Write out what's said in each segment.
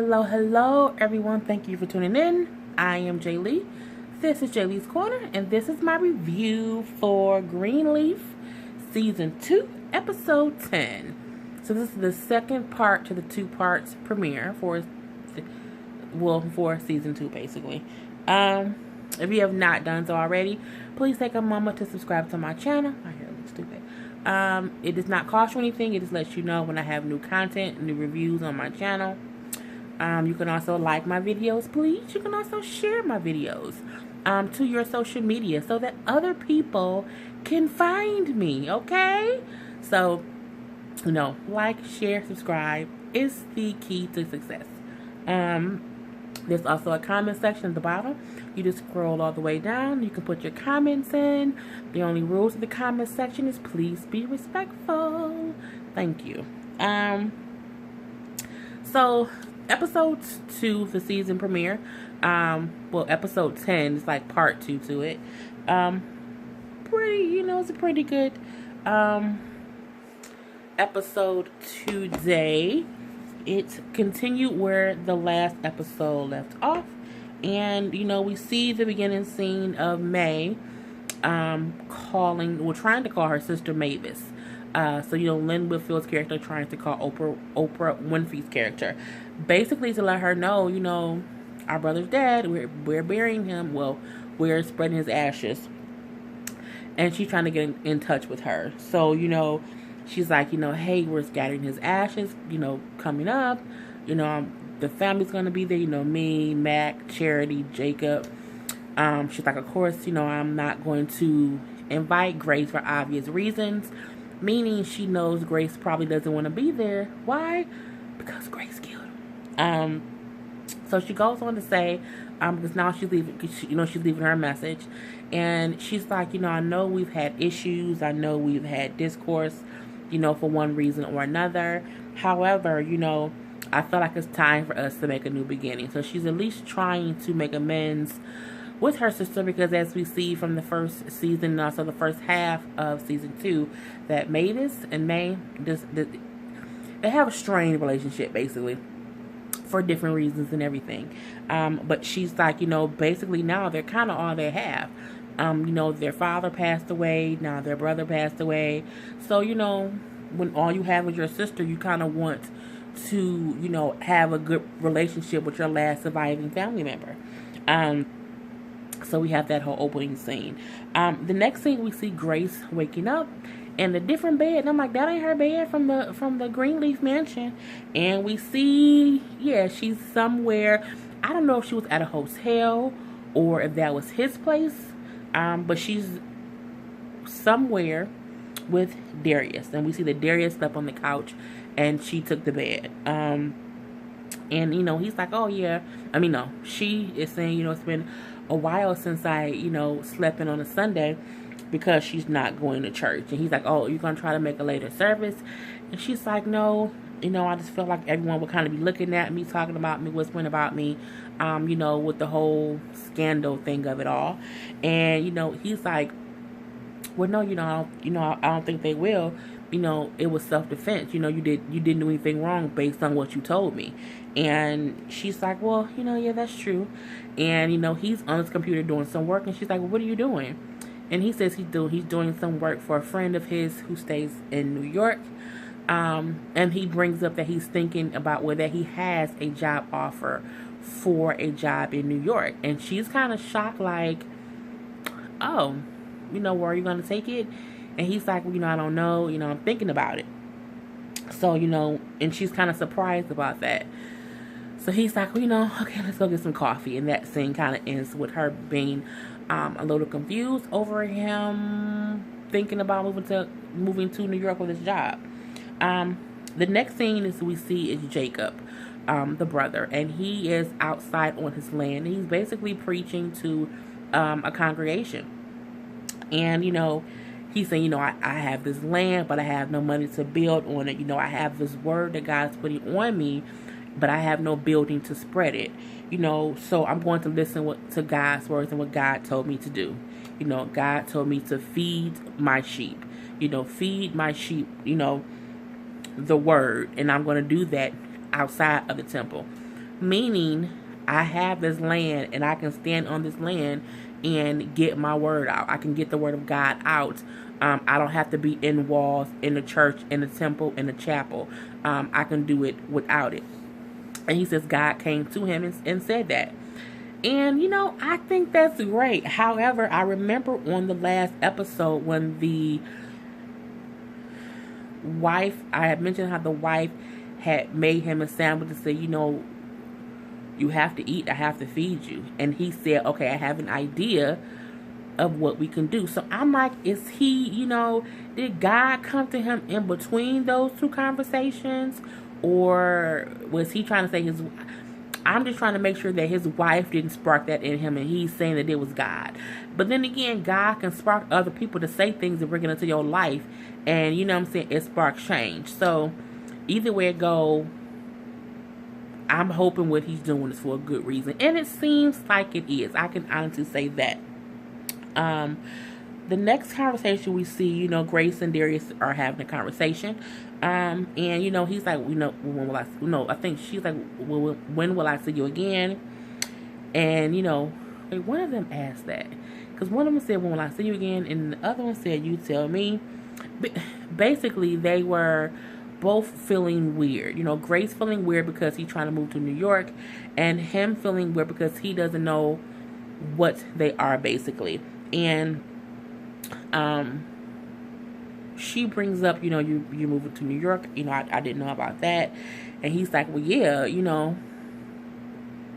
Hello, everyone. Thank you for tuning in. I am Jay Lee. This is Jay Lee's Corner, and this is my review for Greenleaf Season 2, Episode 10. So this is the second part to the two parts premiere for Season 2, basically. If you have not done so already, please take a moment to subscribe to my channel. My hair looks stupid. It does not cost you anything. It just lets you know when I have new content, new reviews on my channel. You can also like my videos, please. You can also share my videos to your social media so that other people can find me, okay? So, like, share, subscribe is the key to success. There's also a comment section at the bottom. You just scroll all the way down. You can put your comments in. The only rules of the comment section is please be respectful. Thank you. So episode 2, the season premiere. Episode 10 is like part 2 to it. It's a pretty good episode today. It continued where the last episode left off. And, we see the beginning scene of May trying to call her sister Mavis. Lynn Whitfield's character trying to call Oprah Winfrey's character. Basically to let her know, our brother's dead. We're burying him. Well, we're spreading his ashes. And she's trying to get in touch with her. So, she's like, hey, we're scattering his ashes, coming up. The family's going to be there, me, Mac, Charity, Jacob. She's like, of course, I'm not going to invite Grace for obvious reasons. Meaning she knows Grace probably doesn't want to be there. Why? Because Grace killed him. So she goes on to say, because now she's leaving, she's leaving her message. And she's like, I know we've had issues. I know we've had discourse, for one reason or another. However, I feel like it's time for us to make a new beginning. So she's at least trying to make amends with her sister, because as we see from the first season, and also the first half of season 2, that Mavis and May, they have a strained relationship, basically, for different reasons and everything. But she's like, basically now they're kind of all they have. Their father passed away, now their brother passed away. So, when all you have is your sister, you kind of want to, have a good relationship with your last surviving family member. So we have that whole opening scene. The next scene, we see Grace waking up in a different bed. And I'm like, that ain't her bed from the Greenleaf mansion. And we see, she's somewhere. I don't know if she was at a hotel or if that was his place. But she's somewhere with Darius. And we see that Darius slept on the couch and she took the bed. And, he's like, oh, yeah. No. She is saying, it's been a while since I, slept in on a Sunday because she's not going to church. And he's like, oh, you're going to try to make a later service? And she's like, no. I just felt like everyone would kind of be looking at me, talking about me, whispering about me, with the whole scandal thing of it all. And, he's like, well, no, I don't think they will. It was self-defense. You didn't do anything wrong based on what you told me. And she's like, well, yeah, that's true. And, he's on his computer doing some work. And she's like, well, what are you doing? And he says he's doing some work for a friend of his who stays in New York. And he brings up that he's thinking about whether he has a job offer for a job in New York. And she's kind of shocked, like, oh, where are you going to take it? And he's like, well, I don't know. I'm thinking about it. So, and she's kind of surprised about that. So he's like, well, okay, let's go get some coffee. And that scene kind of ends with her being a little confused over him thinking about moving to New York with his job. The next scene we see is Jacob, the brother. And he is outside on his land. He's basically preaching to a congregation. And, he's saying, I have this land, but I have no money to build on it. I have this word that God's putting on me, but I have no building to spread it. So I'm going to listen to God's words and what God told me to do. God told me to feed my sheep. Feed my sheep, the word. And I'm going to do that outside of the temple. meaning I have this land and I can stand on this land and get my word out. I can get the word of God out. I don't have to be in walls, in the church, in the temple, in the chapel. I can do it without it. And he says God came to him and said that. And, I think that's great. However, I remember on the last episode when the wife, I had mentioned how the wife had made him a sandwich to say, you have to eat, I have to feed you. And he said, okay, I have an idea of what we can do. So I'm like, is he, did God come to him in between those two conversations? Or was he trying to say I'm just trying to make sure that his wife didn't spark that in him and he's saying that it was God. But then again, God can spark other people to say things and bring it into your life. And it sparks change. So either way it go, I'm hoping what he's doing is for a good reason. And it seems like it is. I can honestly say that. The next conversation we see, Grace and Darius are having a conversation. And, he's like, when will I, I think she's like, when will I see you again? And, one of them asked that. Because one of them said, when will I see you again? And the other one said, you tell me. Basically, they were both feeling weird. Grace feeling weird because he's trying to move to New York. And him feeling weird because he doesn't know what they are, basically. And, she brings up, you're moving to New York. I didn't know about that. And he's like, well, yeah,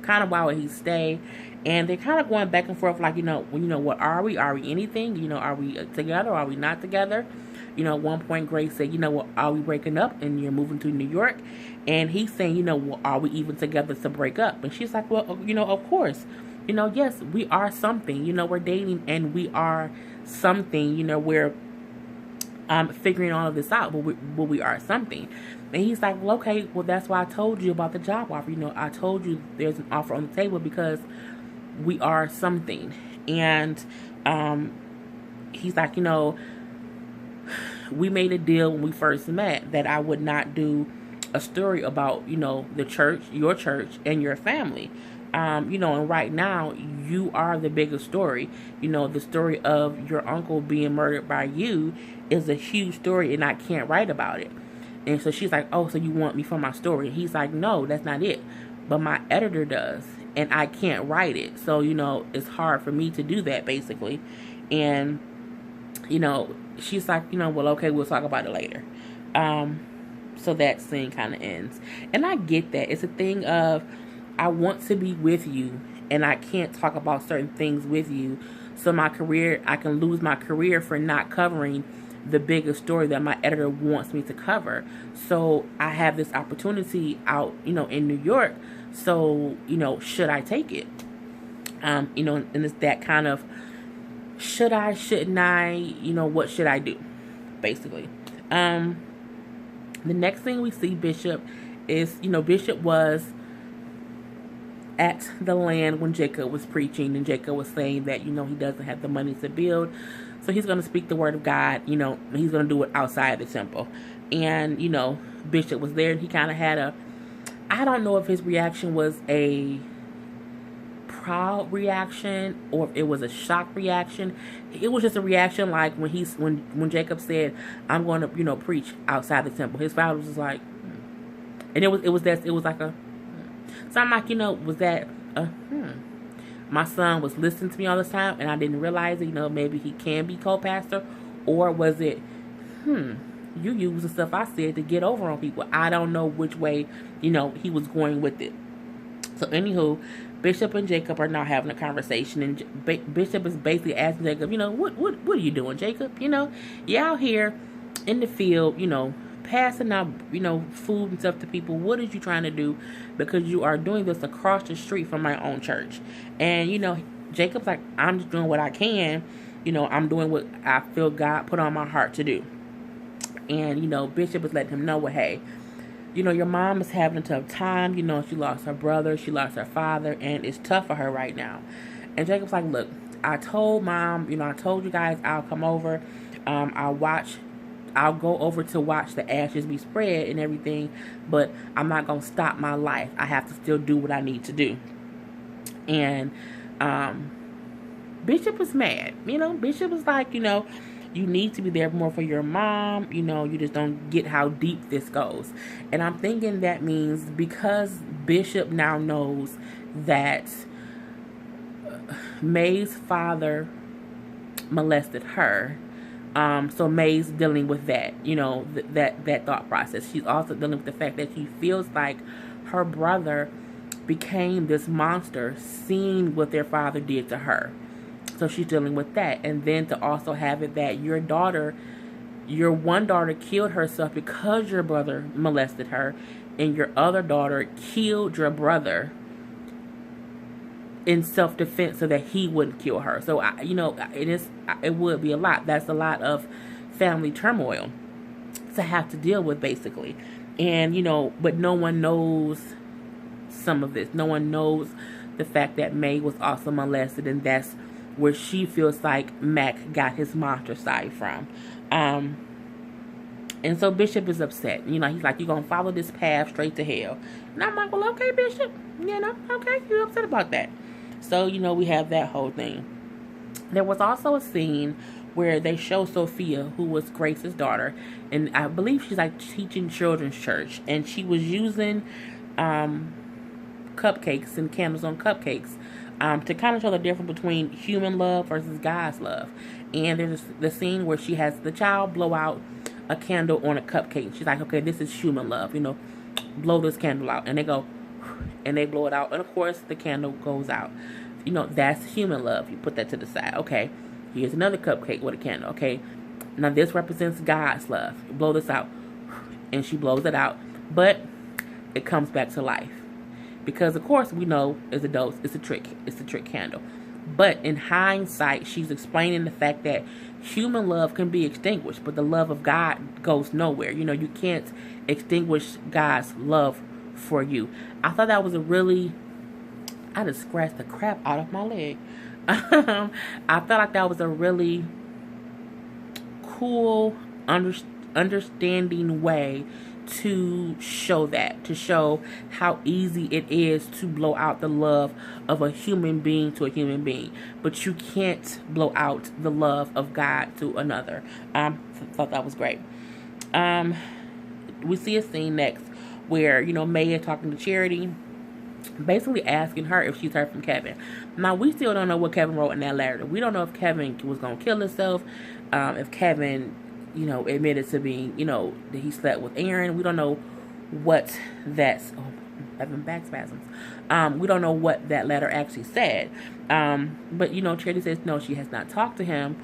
kind of why would he stay? And they're kind of going back and forth like, what are we? Are we anything? Are we together? Or are we not together? At one point, Grace said, are we breaking up and you're moving to New York? And he's saying, are we even together to break up? And she's like, well, of course. Yes, we are something. We're dating and we are something. We're figuring all of this out, but we are something. And he's like, well, okay, well, that's why I told you about the job offer. I told you there's an offer on the table because we are something. And he's like, we made a deal when we first met that I would not do a story about, the church, your church, and your family. And right now, you are the biggest story. The story of your uncle being murdered by you is a huge story, and I can't write about it. And so she's like, oh, so you want me for my story? And he's like, no, that's not it. But my editor does, and I can't write it. So, it's hard for me to do that, basically. And, she's like, well, okay, we'll talk about it later. So that scene kind of ends. And I get that. It's a thing of, I want to be with you, and I can't talk about certain things with you. So I can lose my career for not covering the bigger story that my editor wants me to cover. So I have this opportunity out, in New York. So, should I take it? And it's that kind of, should I, shouldn't I, what should I do? Basically. The next thing we see Bishop is, Bishop was at the land when Jacob was preaching, and Jacob was saying that, he doesn't have the money to build. So he's going to speak the word of God, he's going to do it outside the temple. And, Bishop was there, and he kind of had I don't know if his reaction was a proud reaction or if it was a shock reaction. It was just a reaction like when Jacob said, I'm going to, preach outside the temple. His father was just like, and it was like a, so I'm like, was that my son was listening to me all this time and I didn't realize it, maybe he can be co-pastor, or was it, you use the stuff I said to get over on people. I don't know which way, he was going with it. So anywho, Bishop and Jacob are now having a conversation, and Bishop is basically asking Jacob, what are you doing, Jacob? You're out here in the field, passing out, food and stuff to people. What are you trying to do? Because you are doing this across the street from my own church. And, Jacob's like, I'm just doing what I can. I'm doing what I feel God put on my heart to do. And, Bishop is letting him know, well, hey, your mom is having a tough time. She lost her brother, she lost her father, and it's tough for her right now. And Jacob's like, look, I told mom, I told you guys I'll come over. I'll watch I'll go over to watch the ashes be spread and everything, but I'm not going to stop my life. I have to still do what I need to do. And Bishop was mad. Bishop was like, you need to be there more for your mom. You just don't get how deep this goes. And I'm thinking that means because Bishop now knows that May's father molested her. So May's dealing with that, that thought process. She's also dealing with the fact that she feels like her brother became this monster, seeing what their father did to her. So she's dealing with that. And then to also have it that your one daughter killed herself because your brother molested her, and your other daughter killed your brother in self-defense so that he wouldn't kill her. So, it would be a lot. That's a lot of family turmoil to have to deal with, basically. And, but no one knows some of this. No one knows the fact that May was also molested, and that's where she feels like Mac got his monster side from. And so Bishop is upset. He's like, you're going to follow this path straight to hell. And I'm like, well, okay, Bishop. Okay, you're upset about that. So, we have that whole thing. There was also a scene where they show Sophia, who was Grace's daughter, and I believe she's like teaching children's church, and she was using cupcakes and candles on cupcakes to kind of show the difference between human love versus God's love. And there's the scene where she has the child blow out a candle on a cupcake. She's like, okay, this is human love, blow this candle out. And they go, and they blow it out. And of course, the candle goes out. That's human love. You put that to the side. Okay, here's another cupcake with a candle. Okay, now this represents God's love. Blow this out. And she blows it out. But it comes back to life. Because, of course, we know as adults, it's a trick. It's a trick candle. But in hindsight, she's explaining the fact that human love can be extinguished, but the love of God goes nowhere. You can't extinguish God's love for you. I thought that was I just scratched the crap out of my leg. I felt like that was a really cool, understanding way to show how easy it is to blow out the love of a human being to a human being, but you can't blow out the love of God to another. Thought that was great. We see a scene next where May is talking to Charity, basically asking her if she's heard from Kevin. Now, we still don't know what Kevin wrote in that letter. We don't know if Kevin was going to kill himself, if Kevin admitted to being, that he slept with Aaron. We don't know what that's, having back spasms. We don't know what that letter actually said. But, Charity says, no, she has not talked to him.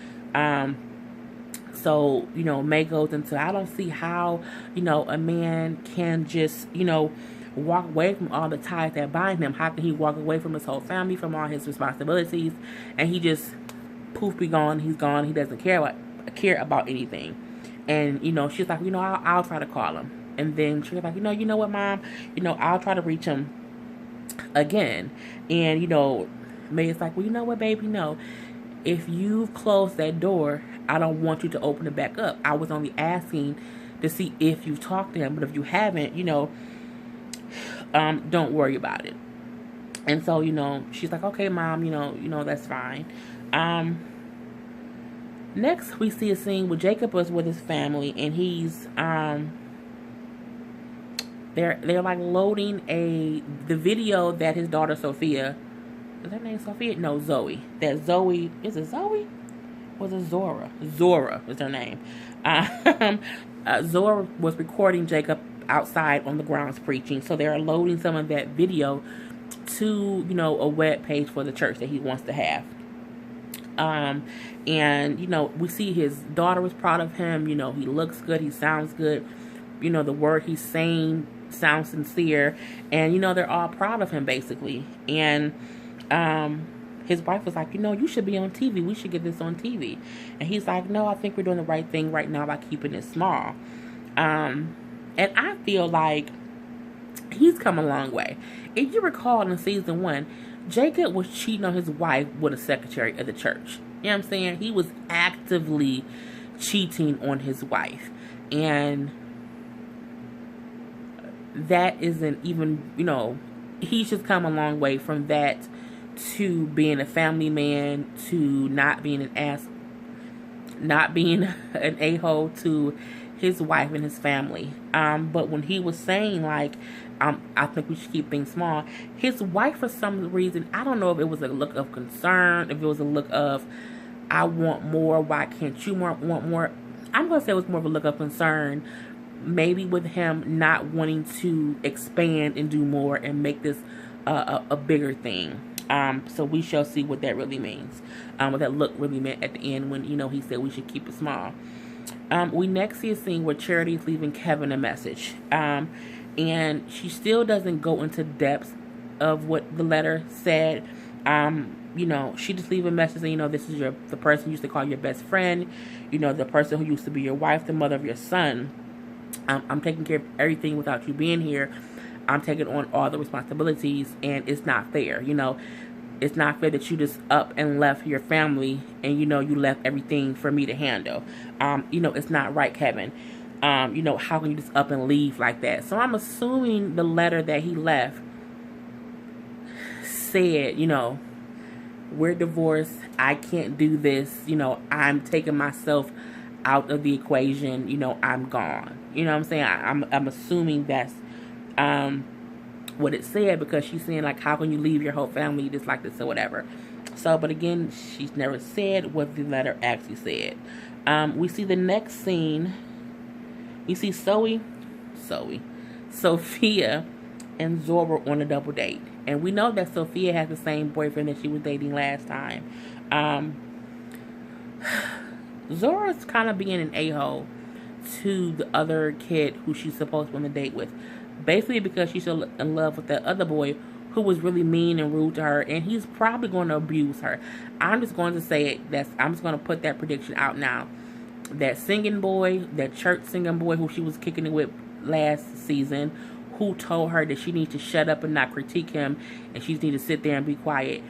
So, May goes into, I don't see how, a man can just, walk away from all the ties that bind him. How can he walk away from his whole family, from all his responsibilities, and he just poof, be gone, he's gone, he doesn't care about anything. And she's like, I'll try to call him. And then she's like, you know what, Mom, I'll try to reach him again. And May is like, well, you know what, baby, no, if you've closed that door, I don't want you to open it back up. I was only asking to see if you've talked to him, but if you haven't, don't worry about it. And so, she's like, okay, Mom, that's fine. Next, we see a scene where Jacob was with his family, and he's, they're like loading the video that his daughter Sophia, is her name Sophia? No, Zoe. That Zoe, is it Zoe? Was it Zora? Zora is her name. Zora was recording Jacob outside on the grounds preaching, so they're loading some of that video to, a web page for the church that he wants to have. And, we see his daughter was proud of him. He looks good. He sounds good. The word he's saying sounds sincere. And, they're all proud of him, basically. And his wife was like, you should be on TV. We should get this on TV. And he's like, no, I think we're doing the right thing right now by keeping it small. And I feel like he's come a long way. If you recall in season 1, Jacob was cheating on his wife with a secretary of the church. You know what I'm saying? He was actively cheating on his wife. And that isn't even, he's just come a long way from that to being a family man, to not being not being an a-hole to his wife and his family. But when he was saying, like, I think we should keep things small, his wife, for some reason, I don't know if it was a look of concern, if it was a look of, I want more, why can't you want more? I'm going to say it was more of a look of concern, maybe with him not wanting to expand and do more and make this a bigger thing. So we shall see what that really means. What that look really meant at the end when, he said we should keep it small. We next see a scene where Charity is leaving Kevin a message. And she still doesn't go into depth of what the letter said. She just leaves a message saying, this is the person you used to call your best friend, the person who used to be your wife, the mother of your son. I'm taking care of everything without you being here. I'm taking on all the responsibilities, and it's not fair. It's not fair that you just up and left your family, and you left everything for me to handle. It's not right, Kevin. How can you just up and leave like that? So I'm assuming the letter that he left said, we're divorced. I can't do this. I'm taking myself out of the equation. I'm gone. You know what I'm saying? I'm assuming that's what it said, because she's saying, like, how can you leave your whole family just like this or whatever. So, but again, she's never said what the letter actually said. We see the next scene. We see Sophia and Zora on a double date. And we know that Sophia has the same boyfriend that she was dating last time. Zora's kind of being an a-hole to the other kid who she's supposed to be on a date with. Basically because she's so in love with that other boy who was really mean and rude to her, and he's probably going to abuse her. I'm just going to say it. I'm just going to put that prediction out now. That singing boy, that church singing boy who she was kicking it with last season, who told her that she needs to shut up and not critique him, and she needs to sit there and be quiet.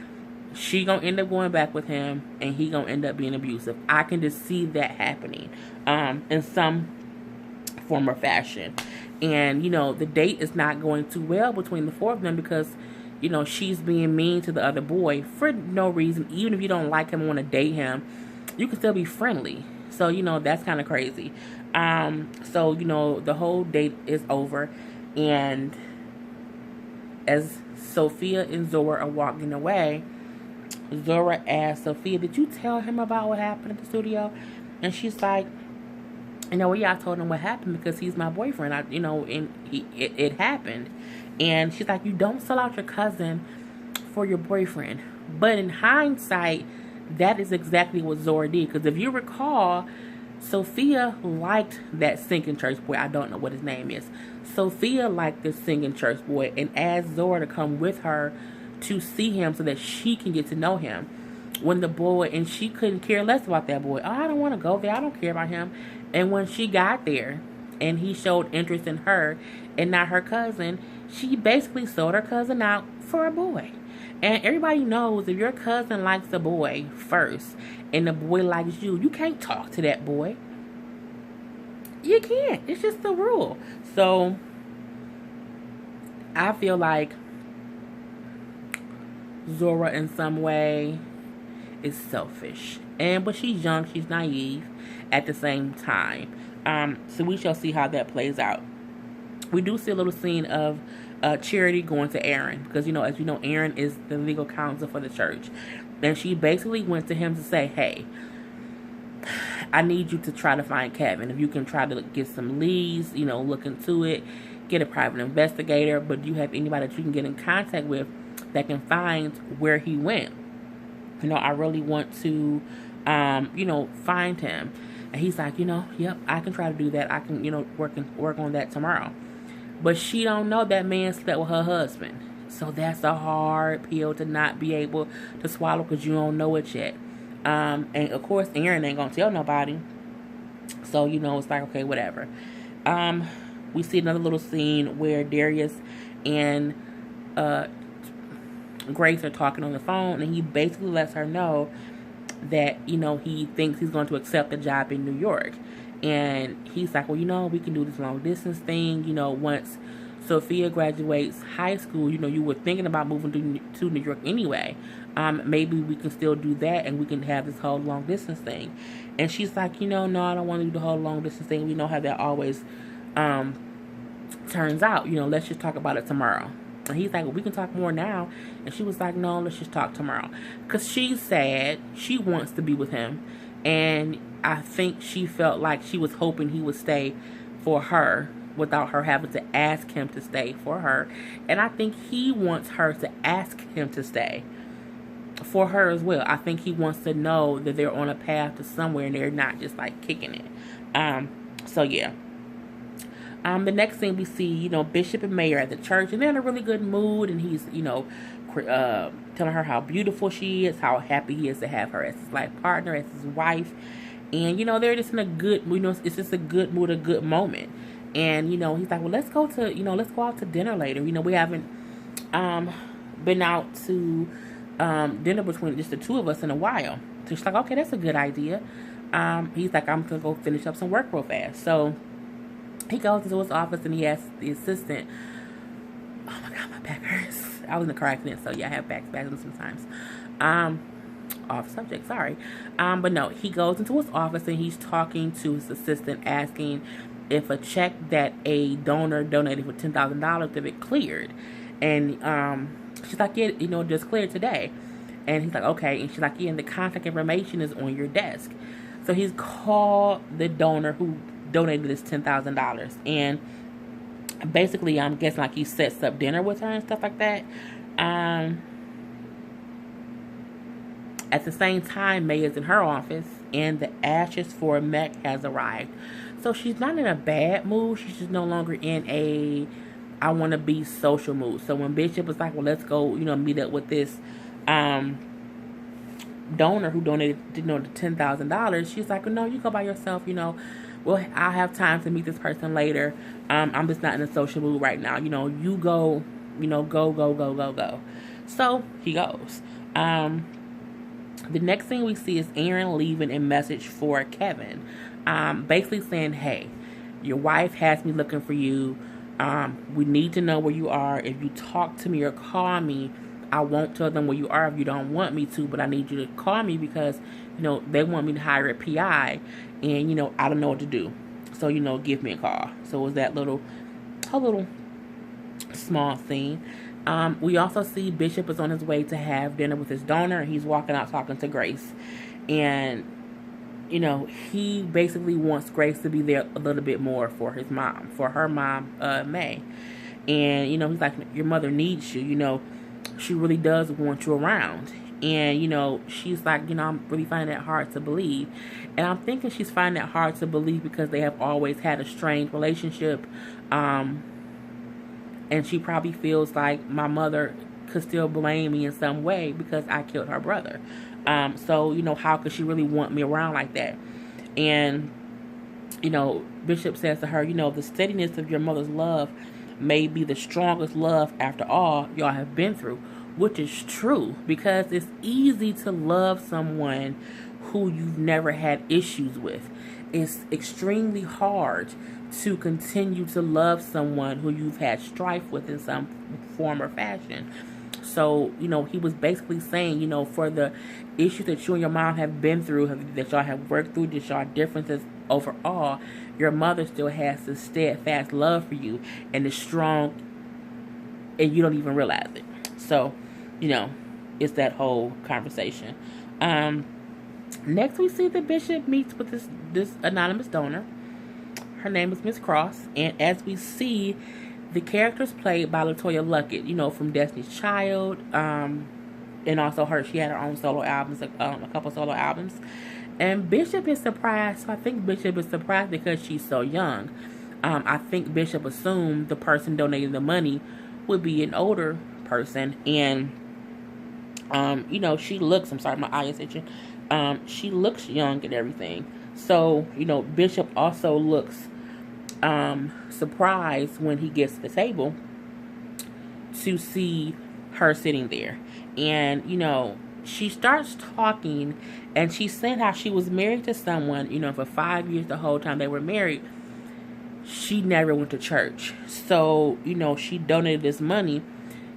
She gonna end up going back with him, and he gonna end up being abusive. I can just see that happening, in some form or fashion. And, the date is not going too well between the four of them because, she's being mean to the other boy for no reason. Even if you don't like him and want to date him, you can still be friendly. So, that's kind of crazy. The whole date is over. And as Sophia and Zora are walking away, Zora asks Sophia, did you tell him about what happened at the studio? And she's like, I told him what happened because he's my boyfriend. It happened. And she's like, you don't sell out your cousin for your boyfriend. But in hindsight, that is exactly what Zora did. Because if you recall, Sophia liked that singing church boy. I don't know what his name is. Sophia liked this singing church boy and asked Zora to come with her to see him so that she can get to know him. When the boy, and she couldn't care less about that boy. Oh, I don't want to go there. I don't care about him. And when she got there and he showed interest in her and not her cousin, she basically sold her cousin out for a boy. And everybody knows if your cousin likes a boy first and the boy likes you, you can't talk to that boy. You can't. It's just the rule. So I feel like Zora in some way is selfish. But she's young, she's naive at the same time. So we shall see how that plays out. We do see a little scene of Charity going to Aaron. Because, as you know, Aaron is the legal counsel for the church. And she basically went to him to say, hey, I need you to try to find Kevin. If you can try to get some leads, look into it. Get a private investigator. But do you have anybody that you can get in contact with that can find where he went? I really want to, find him. And he's like, yep, I can try to do that. I can, work on that tomorrow. But she don't know that man slept with her husband. So that's a hard pill to not be able to swallow because you don't know it yet. And of course, Aaron ain't gonna tell nobody. So, it's like, okay, whatever. We see another little scene where Darius and Grace are talking on the phone, and he basically lets her know that, he thinks he's going to accept the job in New York. And he's like, well, we can do this long distance thing, once Sophia graduates high school, you were thinking about moving to New York anyway. Maybe we can still do that and we can have this whole long distance thing. And she's like, no, I don't want to do the whole long distance thing. We know how that always turns out. Let's just talk about it tomorrow. And he's like, well, we can talk more now. And she was like, no, let's just talk tomorrow. Because she's sad. She wants to be with him. And I think she felt like she was hoping he would stay for her without her having to ask him to stay for her. And I think he wants her to ask him to stay for her as well. I think he wants to know that they're on a path to somewhere and they're not just like kicking it. So yeah. The next thing we see, Bishop and May are at the church, and they're in a really good mood, and he's, telling her how beautiful she is, how happy he is to have her as his life partner, as his wife, and, they're just in a good, it's just a good mood, a good moment, and, he's like, well, let's go out to dinner later, we haven't, been out to, dinner between just the two of us in a while, so she's like, okay, that's a good idea. He's like, I'm gonna go finish up some work real fast, so he goes into his office and he asks the assistant, oh my God, my back hurts. I was in a car accident, so yeah, I have back spasms sometimes. Off subject, sorry. But no, he goes into his office and he's talking to his assistant, asking if a check that a donor donated for $10,000 if it cleared. And she's like, yeah, just cleared today. And he's like, okay. And she's like, yeah, and the contact information is on your desk. So he's called the donor who donated this $10,000, and basically I'm guessing like he sets up dinner with her and stuff like that. At the same time, May is in her office and the ashes for Mac has arrived, so she's not in a bad mood. She's just no longer in a I want to be social mood. So when Bishop was like, well, let's go meet up with this donor who donated the $10,000, she's like, well, no, you go by yourself. Well, I'll have time to meet this person later. I'm just not in a social mood right now. You go, go. So he goes. The next thing we see is Aaron leaving a message for Kevin. Basically saying, hey, your wife has me looking for you. We need to know where you are. If you talk to me or call me, I won't tell them where you are if you don't want me to, but I need you to call me because, they want me to hire a PI and, I don't know what to do. So, give me a call. So it was that little small scene. We also see Bishop is on his way to have dinner with his donor, and he's walking out talking to Grace. And, he basically wants Grace to be there a little bit more for her mom, May. And, he's like, your mother needs you, she really does want you around. And, she's like, I'm really finding that hard to believe. And I'm thinking she's finding that hard to believe because they have always had a strained relationship. And she probably feels like my mother could still blame me in some way because I killed her brother. So, how could she really want me around like that? And, Bishop says to her, the steadiness of your mother's love may be the strongest love after all y'all have been through. Which is true, because it's easy to love someone who you've never had issues with. It's extremely hard to continue to love someone who you've had strife with in some form or fashion. So, he was basically saying, for the issues that you and your mom have been through, that y'all have worked through, that y'all differences overall, your mother still has this steadfast love for you and is strong, and you don't even realize it. So, it's that whole conversation. Next, we see the Bishop meets with this anonymous donor. Her name is Miss Cross. And as we see, the characters played by LaToya Luckett, from Destiny's Child. And also she had her own solo albums, a couple solo albums. And Bishop is surprised. I think Bishop is surprised because she's so young. I think Bishop assumed the person donating the money would be an older person. And she looks, I'm sorry, my eye is itching. She looks young and everything. So, Bishop also looks surprised when he gets to the table to see her sitting there. And, she starts talking, and she's saying how she was married to someone, for 5 years, the whole time they were married. She never went to church. So, she donated this money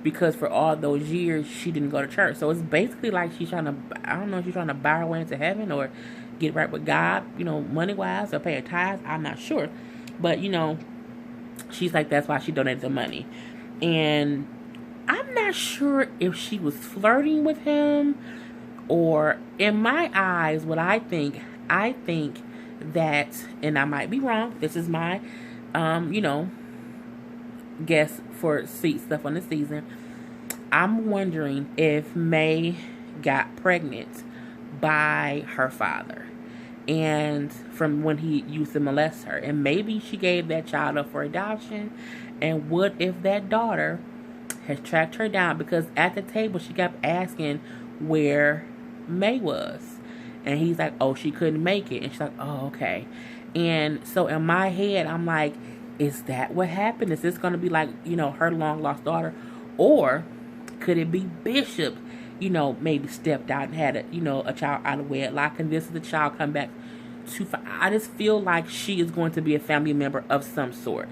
because for all those years she didn't go to church. So it's basically like she's trying to, I don't know if she's trying to buy her way into heaven or get right with God, money wise, or pay her tithes. I'm not sure. But, she's like, that's why she donated the money. And I'm not sure if she was flirting with him, or in my eyes, what I think that, and I might be wrong, this is my, guess for sweet stuff on the season. I'm wondering if May got pregnant by her father, and from when he used to molest her, and maybe she gave that child up for adoption. And what if that daughter has tracked her down, because at the table she kept asking where May was, and he's like, oh, she couldn't make it, and she's like, oh, okay. And so in my head, I'm like, is that what happened? Is this going to be like, her long lost daughter? Or could it be Bishop, maybe stepped out and had a child out of wedlock, and this is the child come back to, I just feel like she is going to be a family member of some sort.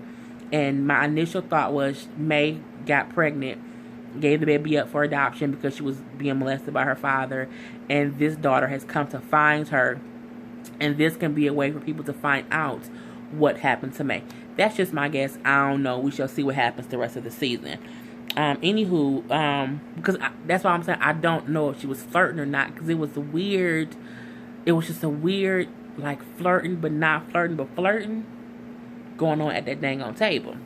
And my initial thought was May got pregnant, gave the baby up for adoption because she was being molested by her father, and this daughter has come to find her, and this can be a way for people to find out what happened to May. That's just my guess. I don't know. We shall see what happens the rest of the season. Because that's why I'm saying I don't know if she was flirting or not, because it was just a weird, like, flirting but not flirting but flirting going on at that dang on table.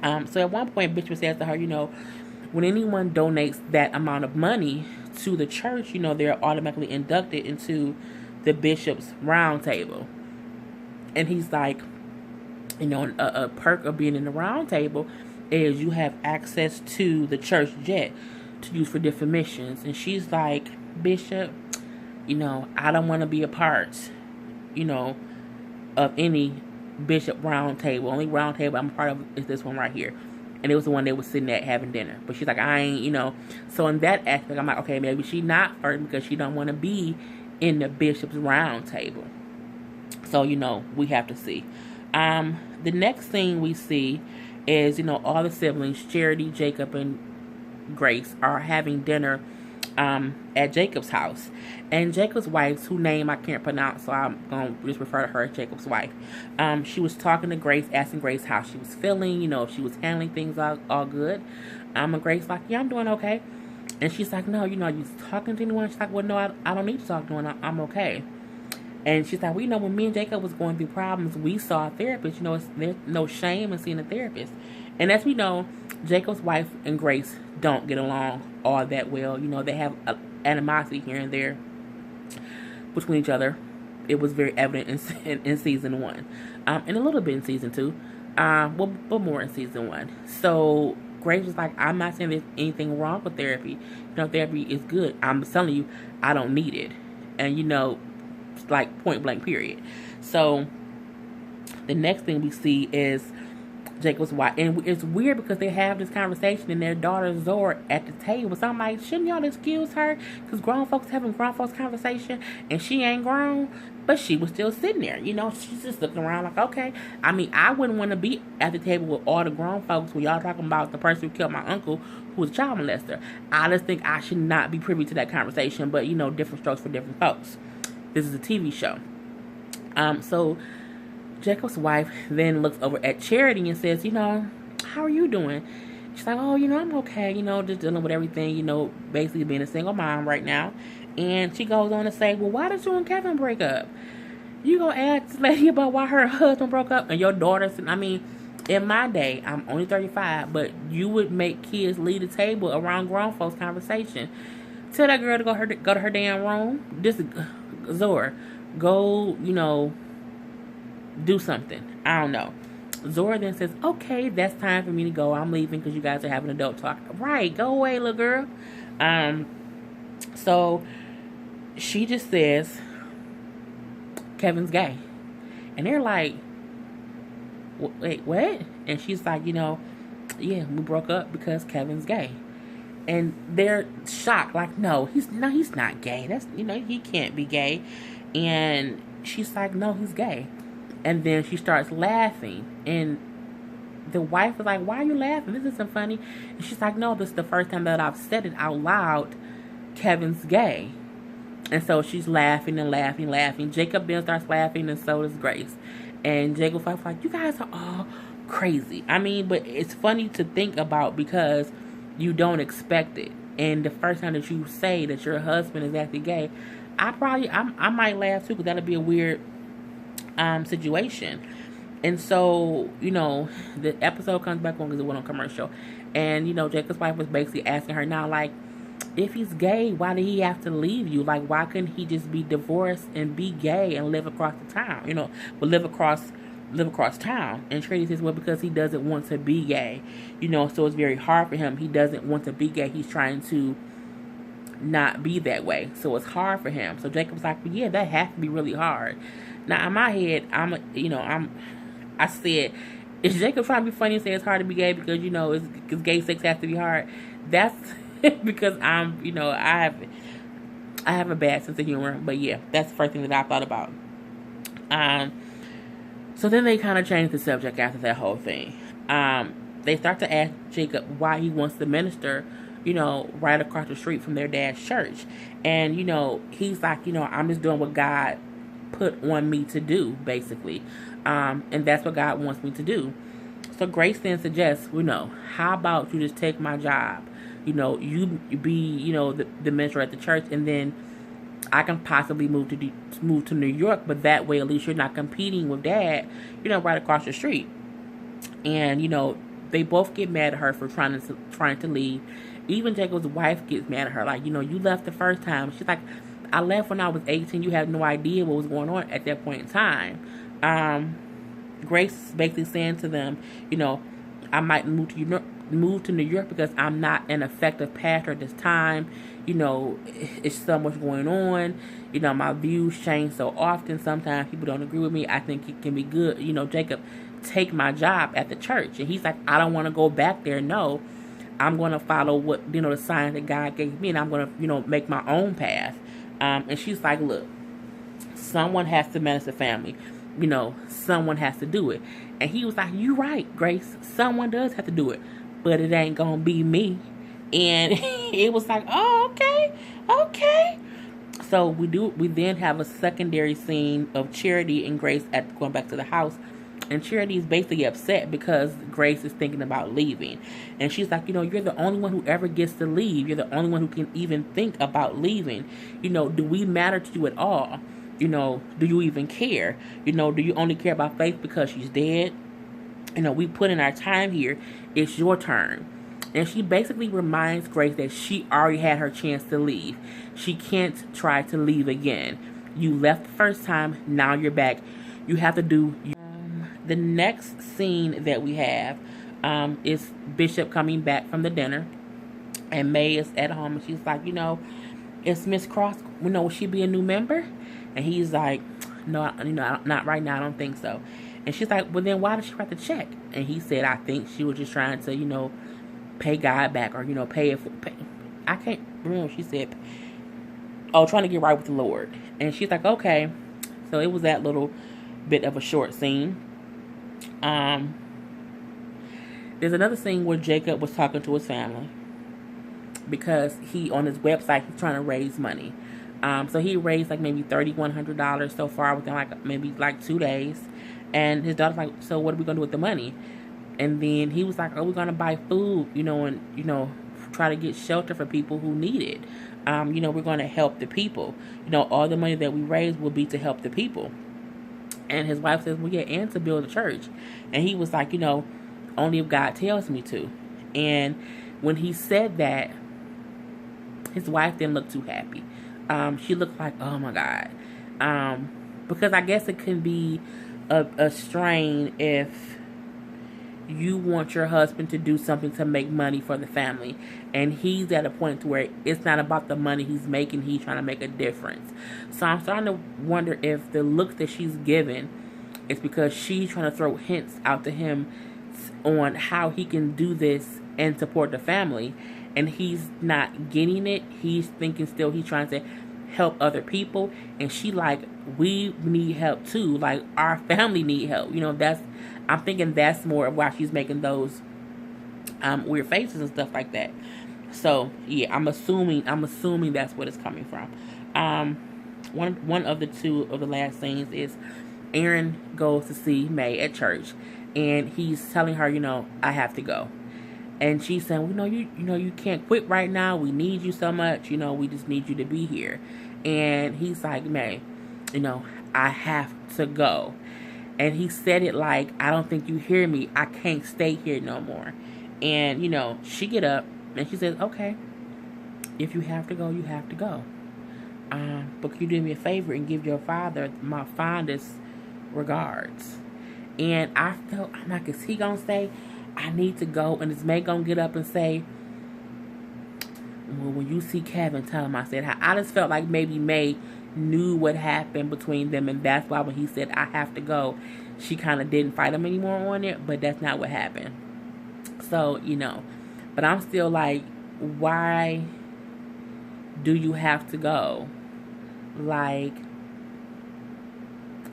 So at one point, Bishop says to her, when anyone donates that amount of money to the church, they're automatically inducted into the bishop's round table. And he's like, a perk of being in the round table is you have access to the church jet to use for different missions. And she's like, Bishop, I don't want to be a part, of any bishop round table. Only round table I'm a part of is this one right here. And it was the one they was sitting at having dinner. But she's like, I ain't, So in that aspect, I'm like, okay, maybe she not flirting because she don't want to be in the bishop's round table. So, we have to see. The next thing we see is, all the siblings, Charity, Jacob, and Grace, are having dinner at Jacob's house. And Jacob's wife, whose name I can't pronounce, so I'm going to just refer to her as Jacob's wife. She was talking to Grace, asking Grace how she was feeling, if she was handling things all good. And Grace like, yeah, I'm doing okay. And she's like, no, you talking to anyone? She's like, well, no, I don't need to talk to anyone. I'm okay. And she's like, well, when me and Jacob was going through problems, we saw a therapist. There's no shame in seeing a therapist. And as we know, Jacob's wife and Grace don't get along all that well. They have animosity here and there between each other. It was very evident in season 1. And a little bit in season 2. But more in season 1. So Grace was like, I'm not saying there's anything wrong with therapy. Therapy is good. I'm telling you, I don't need it. And, like, point blank period. So the next thing we see is Jacob's wife, and it's weird because they have this conversation and their daughter Zora at the table. So I'm like, shouldn't y'all excuse her? Because grown folks having grown folks conversation and she ain't grown, but she was still sitting there. She's just looking around like, okay. I mean, I wouldn't want to be at the table with all the grown folks when y'all talking about the person who killed my uncle, who was a child molester. I just think I should not be privy to that conversation, but different strokes for different folks. This is a TV show. So Jacob's wife then looks over at Charity and says, how are you doing? She's like, oh, I'm okay, just dealing with everything, basically being a single mom right now. And she goes on to say, well, why did you and Kevin break up? You gonna ask this lady about why her husband broke up and your daughter's, in my day, I'm only 35, but you would make kids lead the table around grown folks' conversation. Tell that girl to go to her damn room. This is Zora. Go, do something. I don't know. Zora then says, okay, that's time for me to go. I'm leaving because you guys are having adult talk. Right, go away, little girl. So she just says Kevin's gay. And they're like, wait, what? And she's like, yeah, we broke up because Kevin's gay. And they're shocked, like, no, he's not gay. That's, he can't be gay. And she's like, no, he's gay. And then she starts laughing, and the wife was like, why are you laughing? This isn't funny. And she's like, no, this is the first time that I've said it out loud. Kevin's gay. And so she's laughing and laughing, laughing. Jacob then starts laughing, and so does Grace. And Jacob's wife was like, you guys are all crazy. I mean, but it's funny to think about because you don't expect it. And the first time that you say that your husband is actually gay, I might laugh too, because that'll be a weird situation. And so, the episode comes back on because it went on commercial. And, Jacob's wife was basically asking her now, like, if he's gay, why did he have to leave you? Like, why couldn't he just be divorced and be gay and live across the town? But live across town. And Tracy says, well, because he doesn't want to be gay. So it's very hard for him. He doesn't want to be gay. He's trying to not be that way. So it's hard for him. So Jacob's like, well, yeah, that has to be really hard. Now, in my head, I said, is Jacob trying to be funny and say it's hard to be gay because, because gay sex has to be hard? That's because I have a bad sense of humor. But yeah, that's the first thing that I thought about. So then they kind of changed the subject after that whole thing. They start to ask Jacob why he wants to minister, right across the street from their dad's church. And, he's like, I'm just doing what God put on me to do, basically. And that's what God wants me to do. So Grace then suggests, how about you just take my job? You be, the minister at the church, and then I can possibly move to New York, but that way at least you're not competing with Dad, right across the street. And, they both get mad at her for trying to leave. Even Jacob's wife gets mad at her, like, you left the first time. She's like, I left when I was 18. You had no idea what was going on at that point in time. Grace basically saying to them, I might move to New York because I'm not an effective pastor at this time. It's so much going on. My views change so often. Sometimes people don't agree with me. I think it can be good. Jacob, take my job at the church. And he's like, I don't want to go back there. No, I'm going to follow what, the sign that God gave me, and I'm going to, make my own path. And she's like, look, someone has to manage the family. Someone has to do it. And he was like, you right, Grace. Someone does have to do it. But it ain't going to be me. And it was like, oh, okay. So we then have a secondary scene of Charity and Grace going back to the house. And Charity is basically upset because Grace is thinking about leaving. And she's like, you're the only one who ever gets to leave. You're the only one who can even think about leaving. Do we matter to you at all? Do you even care? Do you only care about Faith because she's dead? We put in our time here. It's your turn. And she basically reminds Grace that she already had her chance to leave. She can't try to leave again. You left the first time. Now you're back. You have to do... The next scene that we have is Bishop coming back from the dinner. And May is at home. And she's like, is Miss Cross, will she be a new member? And he's like, no, not right now. I don't think so. And she's like, well, then why did she write the check? And he said, I think she was just trying to, pay God back, or, pay it. I can't remember what she said. Oh, trying to get right with the Lord. And she's like, okay. So it was that little bit of a short scene. There's another scene where Jacob was talking to his family because on his website, he's trying to raise money. So he raised like maybe $3,100 so far within maybe 2 days. And his daughter's like, so what are we going to do with the money? And then he was like, oh, we're going to buy food, and, try to get shelter for people who need it. We're going to help the people. All the money that we raise will be to help the people. And his wife says, well, yeah, and to build a church. And he was like, only if God tells me to. And when he said that, his wife didn't look too happy. She looked like, oh my God. Because I guess it can be a strain if you want your husband to do something to make money for the family, and he's at a point to where it's not about the money he's making, he's trying to make a difference. So I'm starting to wonder if the look that she's given is because she's trying to throw hints out to him on how he can do this and support the family, and he's not getting it. He's thinking still he's trying to help other people, and she like, we need help too. Like, our family need help. That's, I'm thinking that's more of why she's making those weird faces and stuff like that. So yeah, I'm assuming that's what it's coming from. One of the two of the last scenes is Aaron goes to see May at church, and he's telling her, I have to go. And she's saying, you can't quit right now. We need you so much. We just need you to be here. And he's like, May, I have to go. And he said it like, I don't think you hear me. I can't stay here no more. And, she get up and she says, okay, if you have to go, you have to go. But can you do me a favor and give your father my fondest regards? And I felt, I'm like, is he going to say, I need to go? And is May going to get up and say, well, when you see Kevin, tell him I said hi. I just felt like maybe May knew what happened between them, and that's why when he said, I have to go, she kind of didn't fight him anymore on it, but that's not what happened. So, but I'm still like, why do you have to go? Like,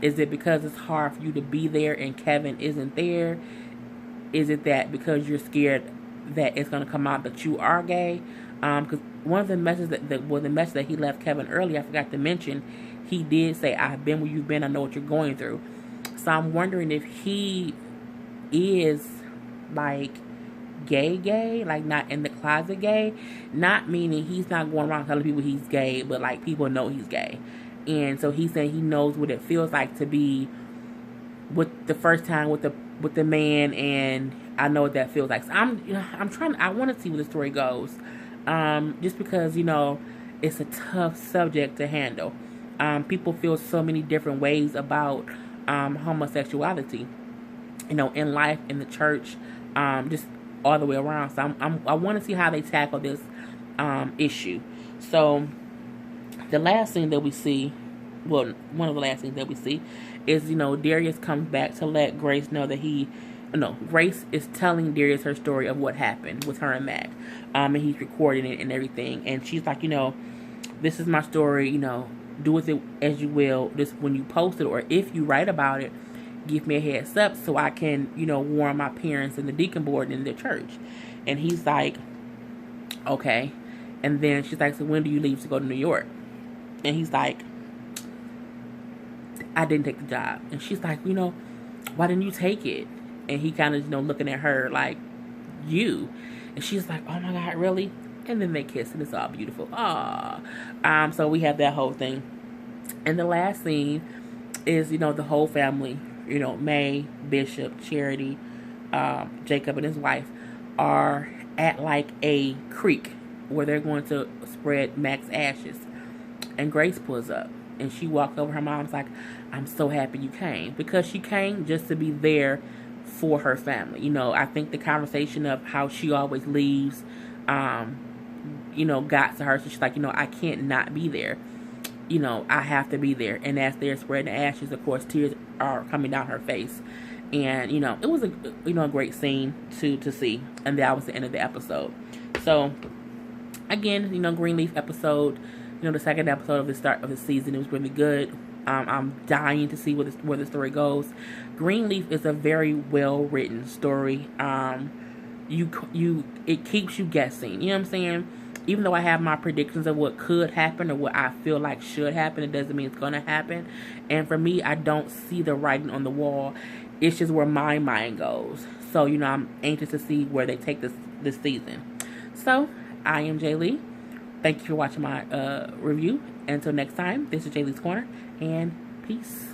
is it because it's hard for you to be there and Kevin isn't there? Is it that because you're scared that it's going to come out that you are gay? Because one of the messages the message that he left Kevin earlier, I forgot to mention, he did say, I've been where you've been, I know what you're going through. So I'm wondering if he is like gay, like not in the closet gay, not meaning he's not going around telling people he's gay, but like people know he's gay. And so he's saying he knows what it feels like to be with the first time with the man, and I know what that feels like. So I want to see where the story goes. Just because, it's a tough subject to handle. People feel so many different ways about homosexuality, in life, in the church, just all the way around. So I want to see how they tackle this issue. So the last thing that we see, well, one of the last things that we see is, Darius comes back to let Grace know that Grace is telling Darius her story of what happened with her and Mac. And he's recording it and everything. And she's like, this is my story, do with it as you will. Just when you post it, or if you write about it, give me a heads up so I can, warn my parents and the deacon board in the church. And he's like, okay. And then she's like, so when do you leave to go to New York? And he's like, I didn't take the job. And she's like, why didn't you take it? And he kind of, looking at her like, you. And she's like, oh my God, really? And then they kiss, and it's all beautiful. Aww. So we have that whole thing. And the last scene is, the whole family, May, Bishop, Charity, Jacob and his wife are at like a creek where they're going to spread Mac's ashes. And Grace pulls up, and she walks over. Her mom's like, I'm so happy you came. Because she came just to be there for her family. I think the conversation of how she always leaves, got to her. So she's like, I can't not be there. I have to be there. And as they're spreading the ashes, of course, tears are coming down her face. And, it was a great scene to see. And that was the end of the episode. So, again, Greenleaf episode, the second episode of the start of the season, it was really good. I'm dying to see where the story goes. Greenleaf is a very well written story. It keeps you guessing. You know what I'm saying? Even though I have my predictions of what could happen or what I feel like should happen, it doesn't mean it's going to happen. And for me, I don't see the writing on the wall. It's just where my mind goes. So, I'm anxious to see where they take this season. So, I am Jay Lee. Thank you for watching my review. Until next time, this is Jay Lee's Corner, and peace.